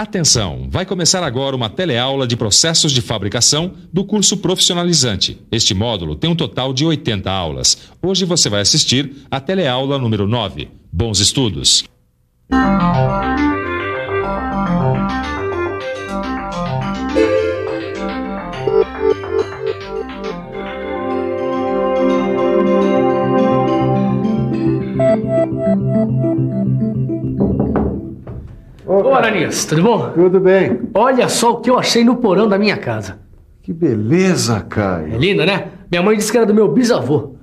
Atenção! Vai começar agora uma teleaula de processos de fabricação do curso profissionalizante. Este módulo tem um total de 80 aulas. Hoje você vai assistir a teleaula número 9. Bons estudos! Ô, Aranias, tudo bom? Tudo bem. Olha só o que eu achei no porão da minha casa. Que beleza, Caio. É linda, né? Minha mãe disse que era do meu bisavô.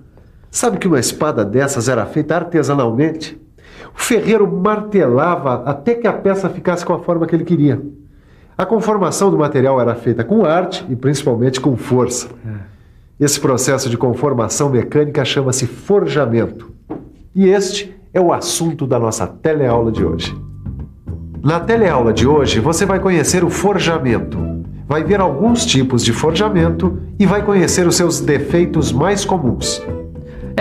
Sabe que uma espada dessas era feita artesanalmente? O ferreiro martelava até que a peça ficasse com a forma que ele queria. A conformação do material era feita com arte e principalmente com força. Esse processo de conformação mecânica chama-se forjamento. E este é o assunto da nossa teleaula de hoje. Na teleaula de hoje, você vai conhecer o forjamento, vai ver alguns tipos de forjamento e vai conhecer os seus defeitos mais comuns.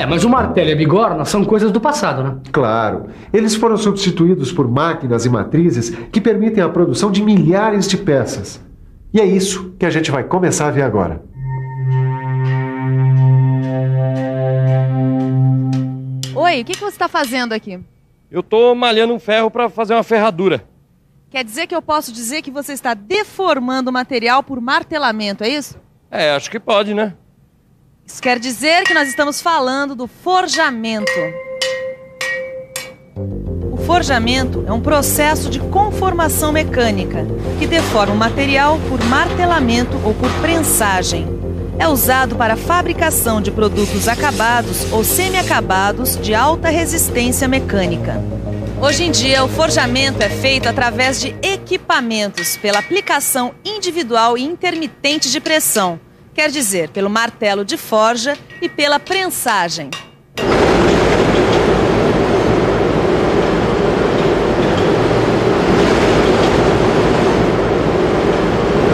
Mas o martelo e a bigorna são coisas do passado, né? Claro, eles foram substituídos por máquinas e matrizes que permitem a produção de milhares de peças. E é isso que a gente vai começar a ver agora. Oi, o que você está fazendo aqui? Eu estou malhando um ferro para fazer uma ferradura. Quer dizer que eu posso dizer que você está deformando o material por martelamento, é isso? Acho que pode, né? Isso quer dizer que nós estamos falando do forjamento. O forjamento é um processo de conformação mecânica que deforma o material por martelamento ou por prensagem. É usado para a fabricação de produtos acabados ou semi-acabados de alta resistência mecânica. Hoje em dia, o forjamento é feito através de equipamentos pela aplicação individual e intermitente de pressão, quer dizer, pelo martelo de forja e pela prensagem.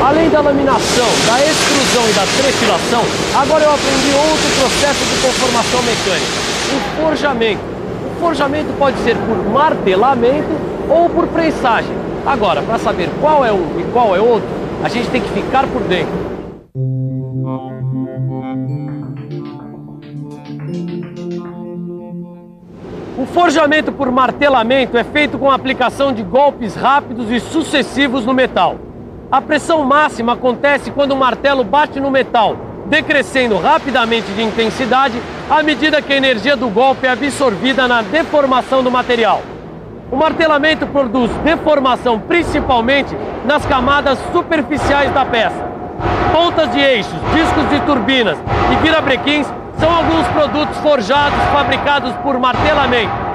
Além da laminação, da extrusão e da trefilação, agora eu aprendi outro processo de conformação mecânica, o forjamento. O forjamento pode ser por martelamento ou por prensagem. Agora, para saber qual é um e qual é outro, a gente tem que ficar por dentro. O forjamento por martelamento é feito com a aplicação de golpes rápidos e sucessivos no metal. A pressão máxima acontece quando o martelo bate no metal, decrescendo rapidamente de intensidade à medida que a energia do golpe é absorvida na deformação do material. O martelamento produz deformação principalmente nas camadas superficiais da peça. Pontas de eixos, discos de turbinas e virabrequins são alguns produtos forjados fabricados por martelamento.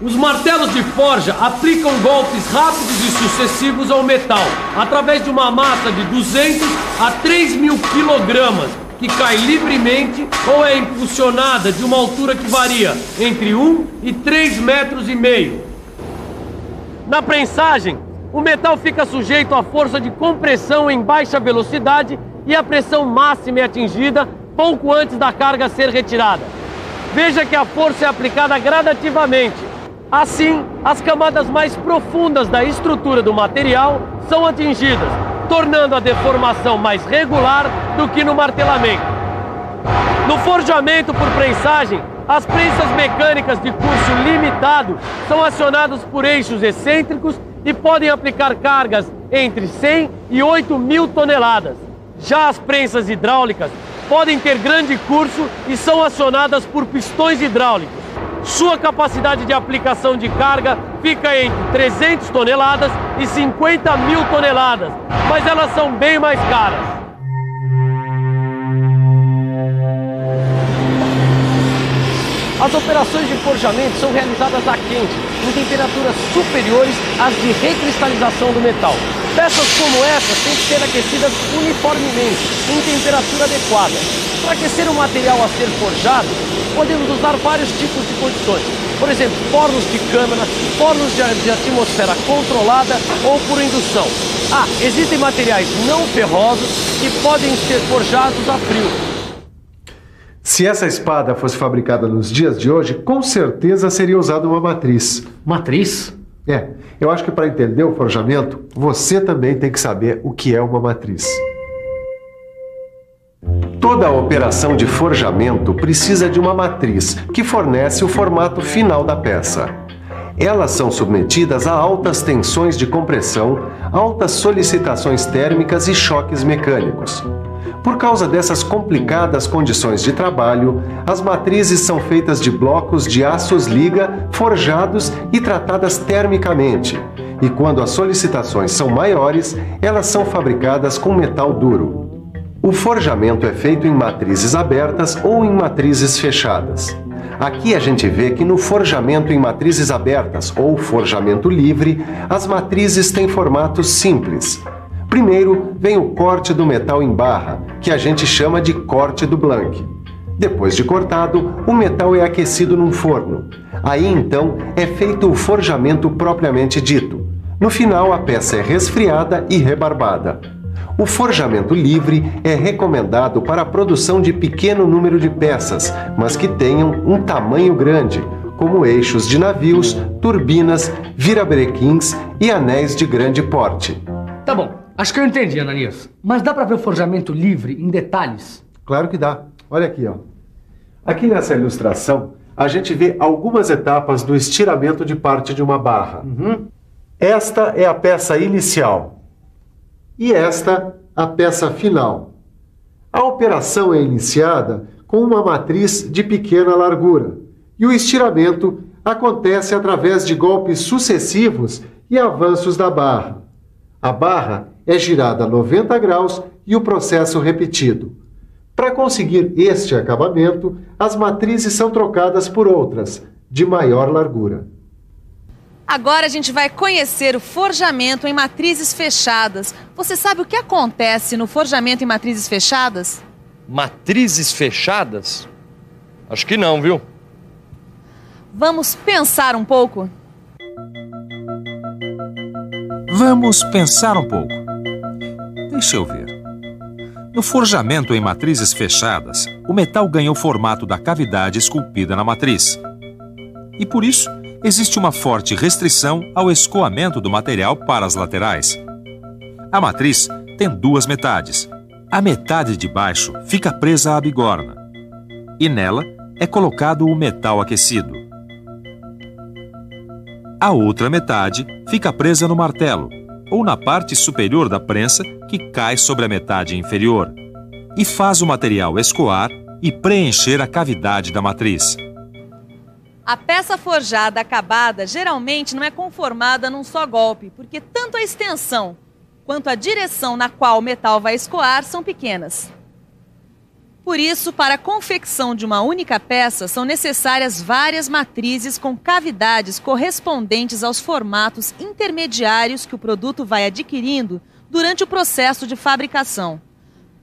Os martelos de forja aplicam golpes rápidos e sucessivos ao metal, através de uma massa de 200 a 3.000 quilogramas, que cai livremente ou é impulsionada de uma altura que varia entre 1 e 3,5 metros. Na prensagem, o metal fica sujeito à força de compressão em baixa velocidade e a pressão máxima é atingida pouco antes da carga ser retirada. Veja que a força é aplicada gradativamente. Assim, as camadas mais profundas da estrutura do material são atingidas, tornando a deformação mais regular do que no martelamento. No forjamento por prensagem, as prensas mecânicas de curso limitado são acionadas por eixos excêntricos e podem aplicar cargas entre 100 e 8.000 toneladas. Já as prensas hidráulicas podem ter grande curso e são acionadas por pistões hidráulicos. Sua capacidade de aplicação de carga fica entre 300 toneladas e 50.000 toneladas, mas elas são bem mais caras. As operações de forjamento são realizadas a quente, em temperaturas superiores às de recristalização do metal. Peças como essa têm que ser aquecidas uniformemente, em temperatura adequada. Para aquecer o material a ser forjado, podemos usar vários tipos de condições. Por exemplo, fornos de câmara, fornos de atmosfera controlada ou por indução. Existem materiais não ferrosos que podem ser forjados a frio. Se essa espada fosse fabricada nos dias de hoje, com certeza seria usada uma matriz. Matriz? Eu acho que para entender o forjamento, você também tem que saber o que é uma matriz. Toda a operação de forjamento precisa de uma matriz que fornece o formato final da peça. Elas são submetidas a altas tensões de compressão, altas solicitações térmicas e choques mecânicos. Por causa dessas complicadas condições de trabalho, as matrizes são feitas de blocos de aços liga forjados e tratadas termicamente. E quando as solicitações são maiores, elas são fabricadas com metal duro. O forjamento é feito em matrizes abertas ou em matrizes fechadas. Aqui a gente vê que no forjamento em matrizes abertas ou forjamento livre, as matrizes têm formatos simples. Primeiro vem o corte do metal em barra, que a gente chama de corte do Blank. Depois de cortado, o metal é aquecido num forno. Aí então é feito o forjamento propriamente dito. No final a peça é resfriada e rebarbada. O forjamento livre é recomendado para a produção de pequeno número de peças, mas que tenham um tamanho grande, como eixos de navios, turbinas, virabrequins e anéis de grande porte. Tá bom, acho que eu entendi, Ananias. Mas dá para ver o forjamento livre em detalhes? Claro que dá. Olha aqui, ó. Aqui nessa ilustração, a gente vê algumas etapas do estiramento de parte de uma barra. Esta é a peça inicial. E esta, a peça final. A operação é iniciada com uma matriz de pequena largura e o estiramento acontece através de golpes sucessivos e avanços da barra. A barra é girada a 90 graus e o processo repetido. Para conseguir este acabamento, as matrizes são trocadas por outras, de maior largura. Agora a gente vai conhecer o forjamento em matrizes fechadas. Você sabe o que acontece no forjamento em matrizes fechadas? Matrizes fechadas? Acho que não, viu? Vamos pensar um pouco? Vamos pensar um pouco. Deixa eu ver. No forjamento em matrizes fechadas, o metal ganha o formato da cavidade esculpida na matriz. E por isso, existe uma forte restrição ao escoamento do material para as laterais. A matriz tem duas metades. A metade de baixo fica presa à bigorna e nela é colocado o metal aquecido. A outra metade fica presa no martelo ou na parte superior da prensa que cai sobre a metade inferior e faz o material escoar e preencher a cavidade da matriz. A peça forjada acabada geralmente não é conformada num só golpe, porque tanto a extensão quanto a direção na qual o metal vai escoar são pequenas. Por isso, para a confecção de uma única peça, são necessárias várias matrizes com cavidades correspondentes aos formatos intermediários que o produto vai adquirindo durante o processo de fabricação.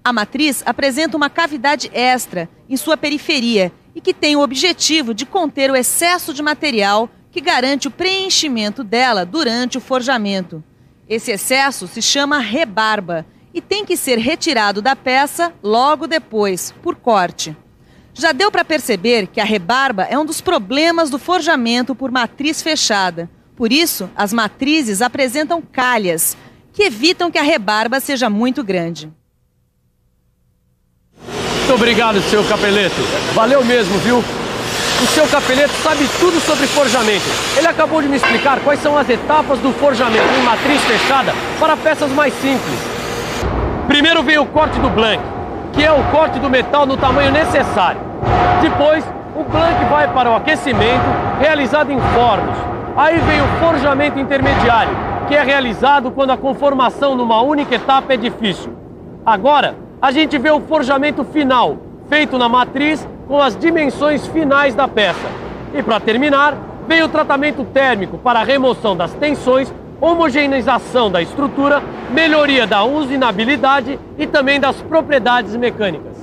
A matriz apresenta uma cavidade extra em sua periferia e que tem o objetivo de conter o excesso de material que garante o preenchimento dela durante o forjamento. Esse excesso se chama rebarba e tem que ser retirado da peça logo depois, por corte. Já deu para perceber que a rebarba é um dos problemas do forjamento por matriz fechada. Por isso, as matrizes apresentam calhas, que evitam que a rebarba seja muito grande. Muito obrigado, seu Capeleto. Valeu mesmo, viu? O seu Capeleto sabe tudo sobre forjamento. Ele acabou de me explicar quais são as etapas do forjamento em matriz fechada para peças mais simples. Primeiro vem o corte do Blank, que é o corte do metal no tamanho necessário. Depois, o Blank vai para o aquecimento, realizado em fornos. Aí vem o forjamento intermediário, que é realizado quando a conformação numa única etapa é difícil. Agora, a gente vê o forjamento final, feito na matriz com as dimensões finais da peça. E para terminar, vem o tratamento térmico para a remoção das tensões, homogeneização da estrutura, melhoria da usinabilidade e também das propriedades mecânicas.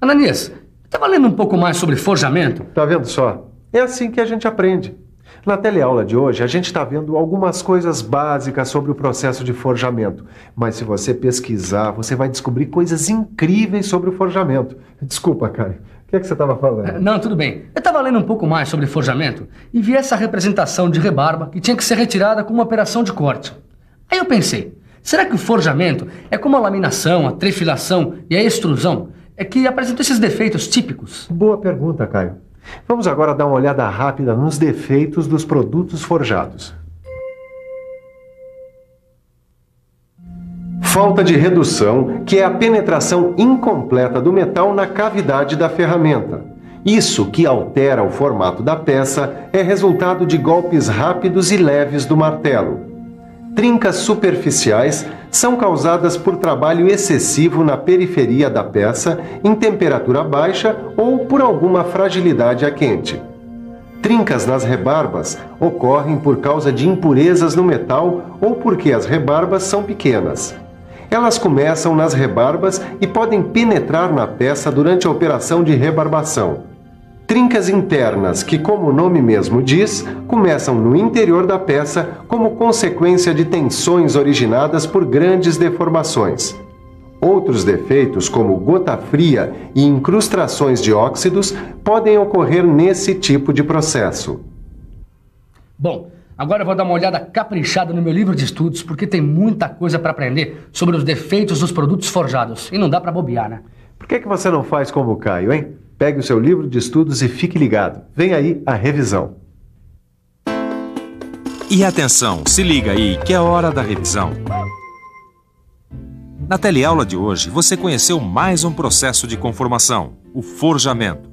Ananias, estava lendo um pouco mais sobre forjamento? Tá vendo só? É assim que a gente aprende. Na teleaula de hoje, a gente está vendo algumas coisas básicas sobre o processo de forjamento. Mas se você pesquisar, você vai descobrir coisas incríveis sobre o forjamento. Desculpa, Caio. que é que você estava falando? Não, tudo bem. Eu estava lendo um pouco mais sobre forjamento e vi essa representação de rebarba que tinha que ser retirada com uma operação de corte. Aí eu pensei, será que o forjamento é como a laminação, a trefilação e a extrusão, é que apresentam esses defeitos típicos? Boa pergunta, Caio. Vamos agora dar uma olhada rápida nos defeitos dos produtos forjados. Falta de redução, que é a penetração incompleta do metal na cavidade da ferramenta. Isso que altera o formato da peça é resultado de golpes rápidos e leves do martelo. Trincas superficiais são causadas por trabalho excessivo na periferia da peça, em temperatura baixa ou por alguma fragilidade a quente. Trincas nas rebarbas ocorrem por causa de impurezas no metal ou porque as rebarbas são pequenas. Elas começam nas rebarbas e podem penetrar na peça durante a operação de rebarbação. Trincas internas, que, como o nome mesmo diz, começam no interior da peça como consequência de tensões originadas por grandes deformações. Outros defeitos, como gota fria e incrustações de óxidos, podem ocorrer nesse tipo de processo. Bom, agora eu vou dar uma olhada caprichada no meu livro de estudos, porque tem muita coisa para aprender sobre os defeitos dos produtos forjados. E não dá para bobear, né? Por que você não faz como o Caio, hein? Pegue o seu livro de estudos e fique ligado. Vem aí a revisão. E atenção, se liga aí que é hora da revisão. Na teleaula de hoje, você conheceu mais um processo de conformação, o forjamento.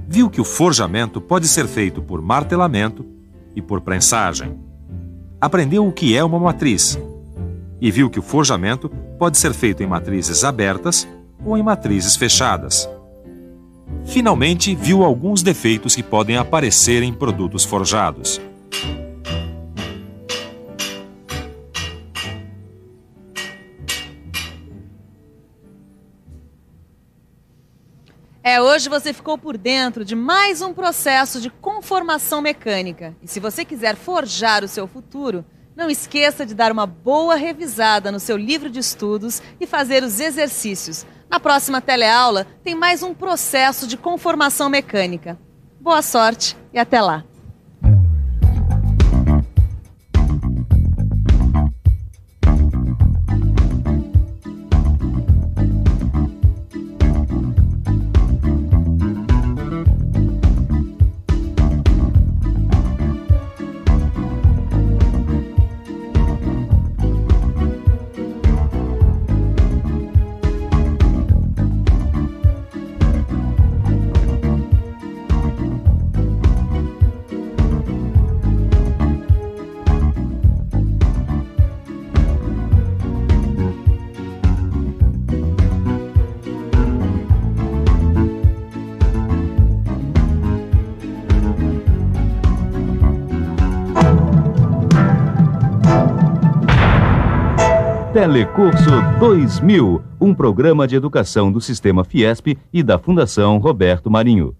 Viu que o forjamento pode ser feito por martelamento e por prensagem. Aprendeu o que é uma matriz. E viu que o forjamento pode ser feito em matrizes abertas ou em matrizes fechadas. Finalmente, viu alguns defeitos que podem aparecer em produtos forjados. Hoje você ficou por dentro de mais um processo de conformação mecânica. E se você quiser forjar o seu futuro, não esqueça de dar uma boa revisada no seu livro de estudos e fazer os exercícios. Na próxima teleaula tem mais um processo de conformação mecânica. Boa sorte e até lá! Telecurso 2000, um programa de educação do Sistema Fiesp e da Fundação Roberto Marinho.